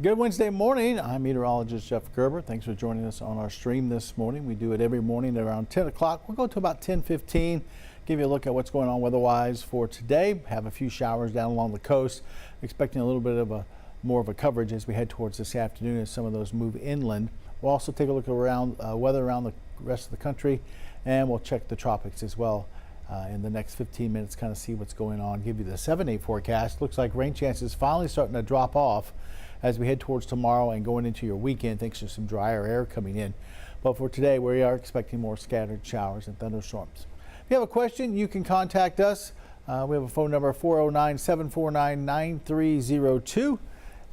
Good Wednesday morning. I'm meteorologist Jeff Gerber. Thanks for joining us on our stream this morning. We do it every morning at around 10 o'clock. We'll go to about 10:15, give you a look at what's going on weather-wise for today. Have a few showers down along the coast. Expecting a little bit of more of a coverage as we head towards this afternoon as some of those move inland. We'll also take a look around weather around the rest of the country, and we'll check the tropics as well in the next 15 minutes, kind of see what's going on. Give you the 7-day forecast. Looks like rain chances finally starting to drop off as we head towards tomorrow and going into your weekend, thanks to some drier air coming in. But for today, we are expecting more scattered showers and thunderstorms. If you have a question, you can contact us. We have a phone number 409-749-9302,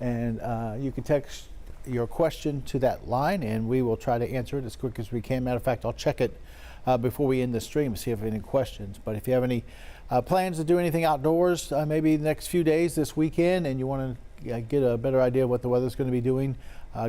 and you can text your question to that line, and we will try to answer it as quick as we can. Matter of fact, I'll check it before we end the stream to see if you have any questions. But if you have any plans to do anything outdoors, maybe the next few days this weekend, and you want to get a better idea of what the weather's going to be doing,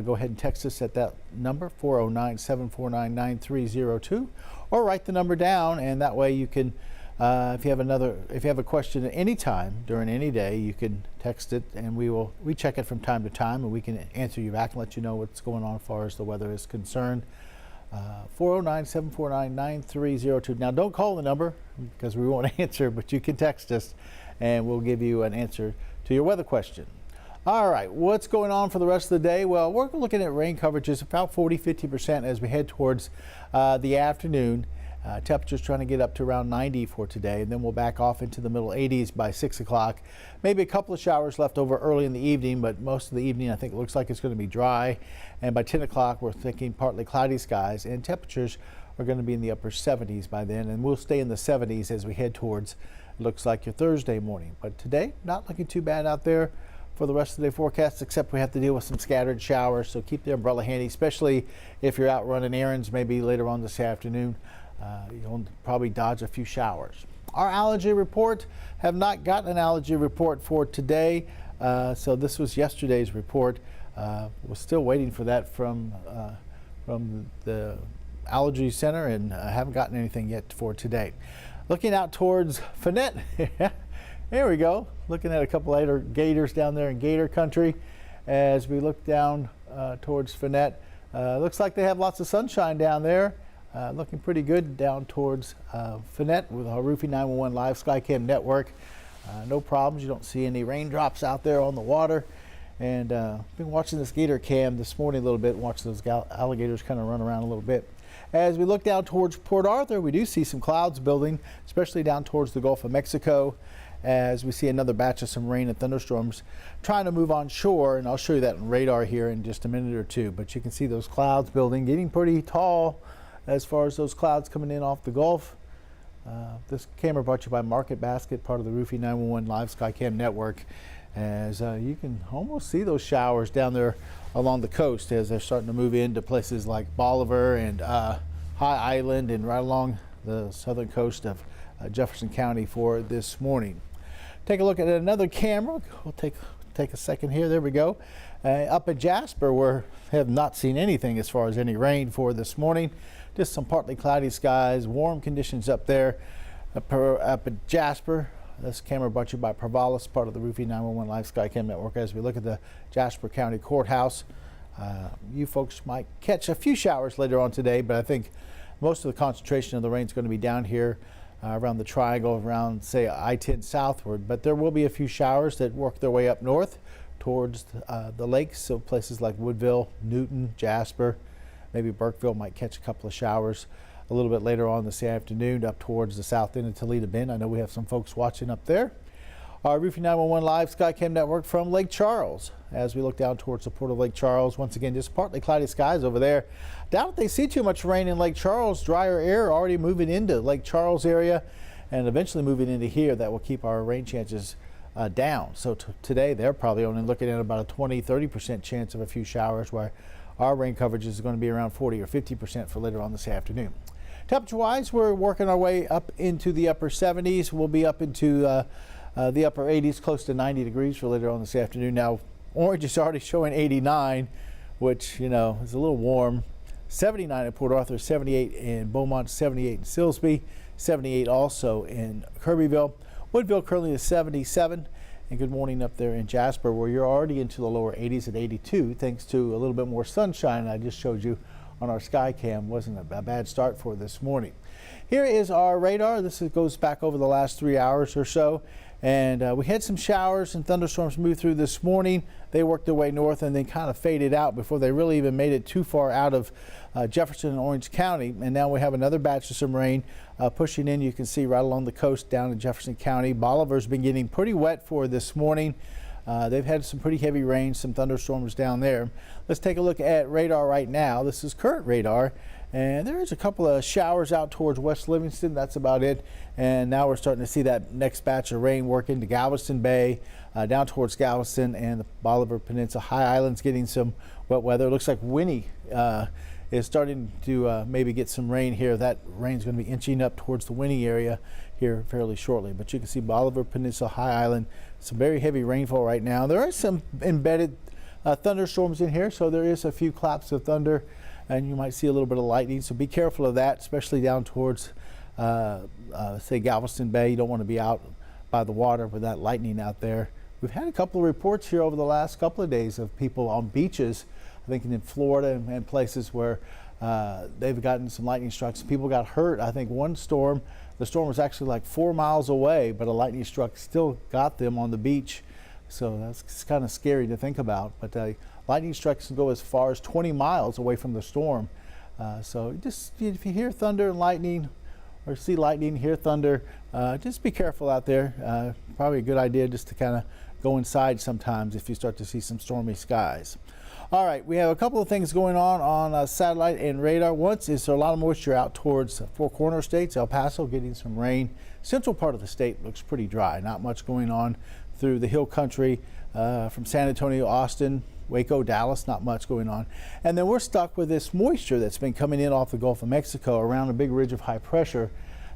go ahead and text us at that number 409-749-9302, or write the number down, and that way you can if you have a question at any time during any day, you can text it, and we check it from time to time, and we can answer you back and let you know what's going on as far as the weather is concerned. 409-749-9302. Now, don't call the number because we won't answer, but you can text us and we'll give you an answer to your weather question. All right, what's going on for the rest of the day? Well, we're looking at rain coverages about 40-50% as we head towards the afternoon. Temperatures trying to get up to around 90 for today, and then we'll back off into the middle 80s by 6 o'clock. Maybe a couple of showers left over early in the evening, but most of the evening I think it looks like it's going to be dry. And by 10 o'clock we're thinking partly cloudy skies, and temperatures are going to be in the upper 70s by then, and we'll stay in the 70s as we head towards, looks like, your Thursday morning. But today, not looking too bad out there for the rest of the day forecast, except we have to deal with some scattered showers, so keep the umbrella handy, especially if you're out running errands maybe later on this afternoon. You'll probably dodge a few showers. Our allergy report, have not gotten an allergy report for today, so this was yesterday's report. We're still waiting for that from the allergy center, and haven't gotten anything yet for today. Looking out towards Finette. There we go. Looking at a couple later gators down there in Gator Country. As we look down towards Finette, looks like they have lots of sunshine down there. Looking pretty good down towards Finette with our Roofing 911 live Skycam network. No problems. You don't see any raindrops out there on the water. And been watching this gator cam this morning a little bit, watching those alligators kind of run around a little bit. As we look down towards Port Arthur, we do see some clouds building, especially down towards the Gulf of Mexico, as we see another batch of some rain and thunderstorms trying to move on shore, and I'll show you that on radar here in just a minute or two. But you can see those clouds building, getting pretty tall as far as those clouds coming in off the Gulf. This camera brought to you by Market Basket, part of the Roofing 911 live Skycam network, as you can almost see those showers down there along the coast as they're starting to move into places like Bolivar and High Island, and right along the southern coast of Jefferson County for this morning. Take a look at another camera. We'll take a second here. There we go. Up at Jasper, we have not seen anything as far as any rain for this morning. Just some partly cloudy skies, warm conditions up there. Up at Jasper, this camera brought to you by Provalis, part of the Roofing 911 live Skycam network. As we look at the Jasper County Courthouse, you folks might catch a few showers later on today, but I think most of the concentration of the rain is going to be down here around the triangle, around, say, I-10 southward. But there will be a few showers that work their way up north towards the lakes, so places like Woodville, Newton, Jasper, maybe Burkeville might catch a couple of showers a little bit later on this afternoon up towards the south end of Toledo Bend. I know we have some folks watching up there. Our Roofing 911 live Skycam network from Lake Charles. As we look down towards the port of Lake Charles, once again, just partly cloudy skies over there. Doubt they see too much rain in Lake Charles. Drier air already moving into Lake Charles area and eventually moving into here. That will keep our rain chances down. So today they're probably only looking at about a 20-30% chance of a few showers, where our rain coverage is going to be around 40 or 50% for later on this afternoon. Temperature-wise, we're working our way up into the upper 70s. We'll be up into the upper 80s, close to 90 degrees for later on this afternoon. Now, Orange is already showing 89, which, you know, is a little warm. 79 in Port Arthur, 78 in Beaumont, 78 in Silsbee, 78 also in Kirbyville. Woodville currently is 77, And good morning up there in Jasper, where you're already into the lower 80s at 82, thanks to a little bit more sunshine I just showed you on our sky cam. Wasn't a bad start for this morning. Here is our radar. This goes back over the last 3 hours or so. And we had some showers and thunderstorms move through this morning. They worked their way north and then kind of faded out before they really even made it too far out of Jefferson and Orange County. And now we have another batch of some rain pushing in. You can see right along the coast down in Jefferson County. Bolivar's been getting pretty wet for this morning. They've had some pretty heavy rain, some thunderstorms down there. Let's take a look at radar right now. This is current radar. And there's a couple of showers out towards West Livingston. That's about it. And now we're starting to see that next batch of rain work into Galveston Bay, down towards Galveston and the Bolivar Peninsula. High Island's getting some wet weather. It looks like Winnie is starting to maybe get some rain here. That rain's going to be inching up towards the Winnie area here fairly shortly. But you can see Bolivar Peninsula, High Island, some very heavy rainfall right now. There are some embedded thunderstorms in here, so there is a few claps of thunder. And you might see a little bit of lightning, so be careful of that, especially down towards, say, Galveston Bay. You don't want to be out by the water with that lightning out there. We've had a couple of reports here over the last couple of days of people on beaches, I think in Florida and places where they've gotten some lightning strikes. People got hurt. I think one storm, the storm was actually like 4 miles away, but a lightning struck still got them on the beach. So that's kind of scary to think about. But lightning strikes can go as far as 20 miles away from the storm. So just if you hear thunder and lightning or see lightning, hear thunder, just be careful out there. Probably a good idea just to kind of go inside sometimes if you start to see some stormy skies. All right, we have a couple of things going on satellite and radar. Once is there a lot of moisture out towards Four Corner states, El Paso getting some rain. Central part of the state looks pretty dry, not much going on through the hill country from San Antonio, Austin, Waco, Dallas, not much going on. And then we're stuck with this moisture that's been coming in off the Gulf of Mexico around a big ridge of high pressure.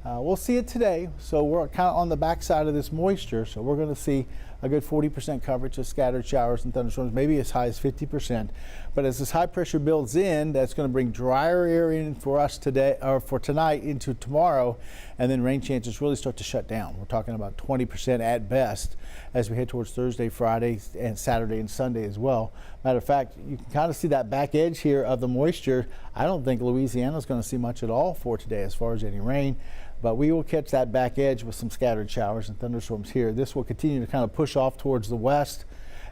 We'll see it today, so we're kind of on the backside of this moisture, so we're going to see a good 40% coverage of scattered showers and thunderstorms, maybe as high as 50%. But as this high pressure builds in, that's going to bring drier air in for us today, or for tonight into tomorrow, and then rain chances really start to shut down. We're talking about 20% at best as we head towards Thursday, Friday, and Saturday and Sunday as well. Matter of fact, you can kind of see that back edge here of the moisture. I don't think Louisiana is going to see much at all for today as far as any rain. But we will catch that back edge with some scattered showers and thunderstorms here. This will continue to kind of push off towards the west,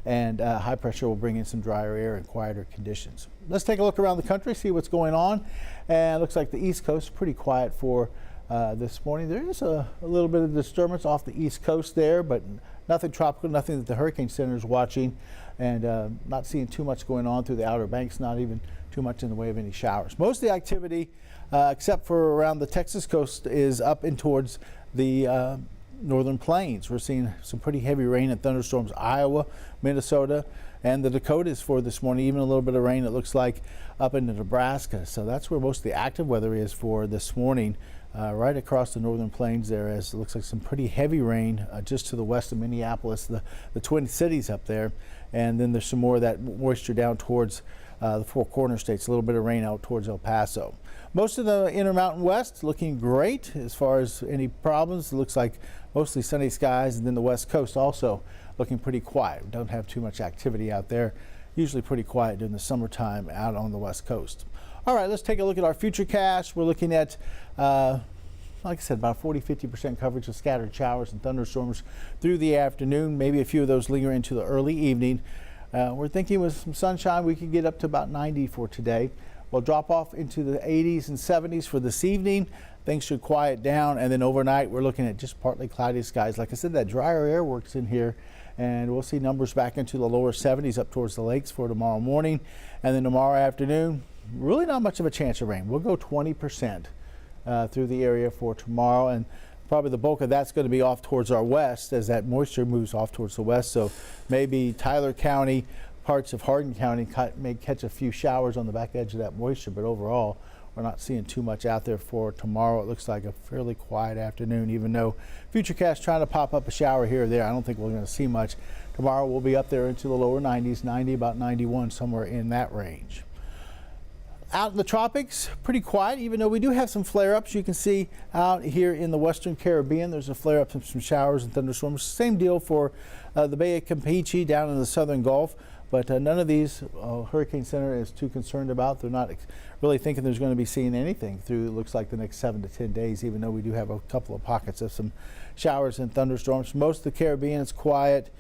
and high pressure will bring in some drier air and quieter conditions. Let's take a look around the country, see what's going on. And it looks like the East Coast is pretty quiet for this morning. There is a little bit of disturbance off the East Coast there, but nothing tropical, nothing that the Hurricane Center is watching, and not seeing too much going on through the Outer Banks, not even too much in the way of any showers. Most of the activity, except for around the Texas coast, is up and towards the northern plains. We're seeing some pretty heavy rain and thunderstorms, Iowa, Minnesota, and the Dakotas for this morning. Even a little bit of rain, it looks like, up into Nebraska. So that's where most of the active weather is for this morning, right across the northern plains there, as it looks like some pretty heavy rain just to the west of Minneapolis, the Twin Cities up there. And then there's some more of that moisture down towards the Four Corner states, a little bit of rain out towards El Paso. Most of the Intermountain West looking great as far as any problems. It looks like mostly sunny skies, and then the West Coast also looking pretty quiet. We don't have too much activity out there. Usually pretty quiet during the summertime out on the West Coast. All right, let's take a look at our futurecast. We're looking at, like I said, about 40–50% coverage of scattered showers and thunderstorms through the afternoon. Maybe a few of those linger into the early evening. We're thinking with some sunshine, we could get up to about 90 for today. We'll drop off into the 80s and 70s for this evening. Things should quiet down, and then overnight we're looking at just partly cloudy skies. Like I said, that drier air works in here, and we'll see numbers back into the lower 70s up towards the lakes for tomorrow morning. And then tomorrow afternoon, really not much of a chance of rain. We'll go 20% through the area for tomorrow, and probably the bulk of that's going to be off towards our west as that moisture moves off towards the west. So maybe Tyler County, parts of Hardin County may catch a few showers on the back edge of that moisture, but overall we're not seeing too much out there for tomorrow. It looks like a fairly quiet afternoon, even though Futurecast trying to pop up a shower here or there. I don't think we're going to see much. Tomorrow we'll be up there into the lower 90s, 90, about 91, somewhere in that range. Out in the tropics, pretty quiet, even though we do have some flare-ups. You can see out here in the western Caribbean, there's a flare-up and some showers and thunderstorms. Same deal for the Bay of Campeche down in the southern Gulf, but none of these Hurricane Center is too concerned about. They're not really thinking there's going to be seeing anything through, it looks like, the next 7 to 10 days, even though we do have a couple of pockets of some showers and thunderstorms. Most of the Caribbean is quiet,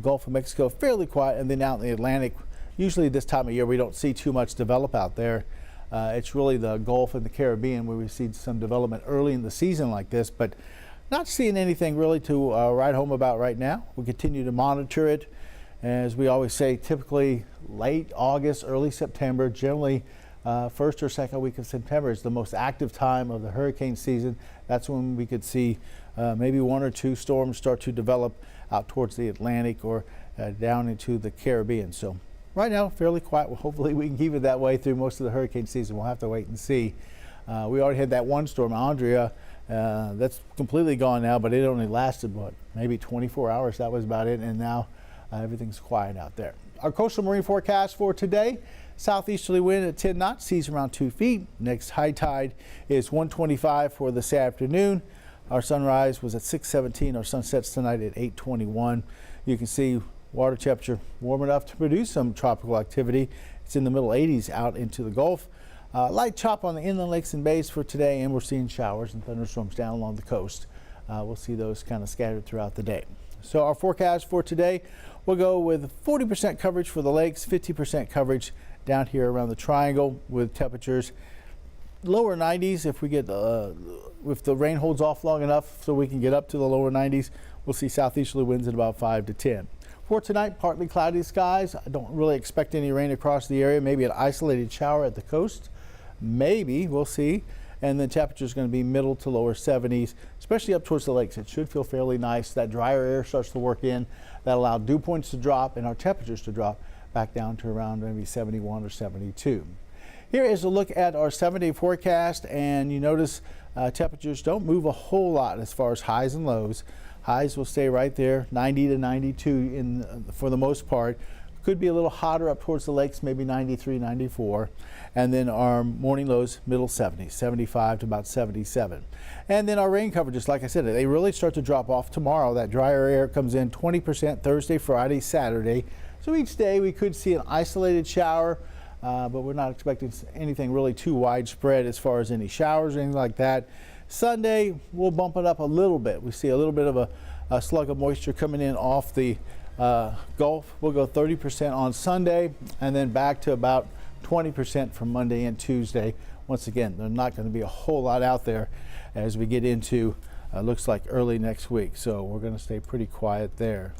Gulf of Mexico fairly quiet, and then out in the Atlantic, usually this time of year we don't see too much develop out there. It's really the Gulf and the Caribbean where we see some development early in the season like this, but not seeing anything really to write home about right now. We continue to monitor it. As we always say, typically late August, early September, generally first or second week of September is the most active time of the hurricane season. That's when we could see maybe 1 or 2 storms start to develop out towards the Atlantic or down into the Caribbean. So right now, fairly quiet. Well, hopefully we can keep it that way through most of the hurricane season. We'll have to wait and see. We already had that one storm, Andrea. That's completely gone now, but it only lasted, what, maybe 24 hours. That was about it, and now everything's quiet out there. Our coastal marine forecast for today, southeasterly wind at 10 knots, seas around 2 feet. Next high tide is 125 for this afternoon. Our sunrise was at 6:17. Our sunsets tonight at 8:21. You can see water temperature warm enough to produce some tropical activity. It's in the middle 80s out into the Gulf. Light chop on the inland lakes and bays for today, and we're seeing showers and thunderstorms down along the coast. We'll see those kind of scattered throughout the day. So our forecast for today, we'll go with 40% coverage for the lakes, 50% coverage down here around the triangle with temperatures lower 90s. If we get if the rain holds off long enough so we can get up to the lower 90s, we'll see southeasterly winds at about 5 to 10. For tonight, partly cloudy skies. I don't really expect any rain across the area. Maybe an isolated shower at the coast. Maybe, we'll see. And the temperature is going to be middle to lower 70s, especially up towards the lakes. It should feel fairly nice. That drier air starts to work in. That allows dew points to drop and our temperatures to drop back down to around maybe 71 or 72. Here is a look at our 7-day forecast, and you notice temperatures don't move a whole lot as far as highs and lows. Highs will stay right there, 90 to 92 for the most part. Could be a little hotter up towards the lakes, maybe 93, 94. And then our morning lows, middle 70s, 75 to about 77. And then our rain coverages, like I said, they really start to drop off tomorrow. That drier air comes in 20% Thursday, Friday, Saturday. So each day we could see an isolated shower, but we're not expecting anything really too widespread as far as any showers or anything like that. Sunday, we'll bump it up a little bit. We see a little bit of a slug of moisture coming in off the Gulf. We'll go 30% on Sunday and then back to about 20% for Monday and Tuesday. Once again, there's not going to be a whole lot out there as we get into looks like early next week. So we're going to stay pretty quiet there.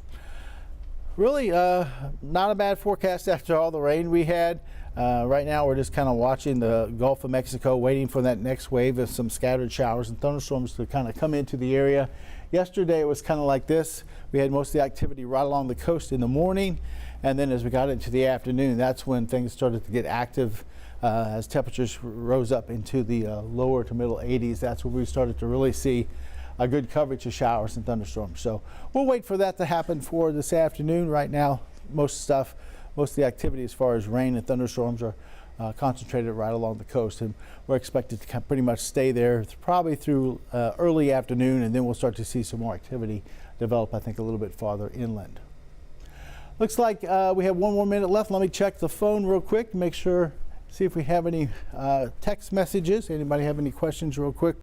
Really not a bad forecast after all the rain we had. Right now we're just kind of watching the Gulf of Mexico, waiting for that next wave of some scattered showers and thunderstorms to kind of come into the area. Yesterday it was kind of like this. We had most of the activity right along the coast in the morning, and then as we got into the afternoon, that's when things started to get active as temperatures rose up into the lower to middle 80s. That's where we started to really see a good coverage of showers and thunderstorms. So we'll wait for that to happen for this afternoon. Right now, most of the activity as far as rain and thunderstorms are concentrated right along the coast, and we're expected to pretty much stay there probably through early afternoon, and then we'll start to see some more activity develop, I think, a little bit farther inland. Looks like we have 1 more minute left. Let me check the phone real quick, make sure, see if we have any text messages. Anybody have any questions real quick?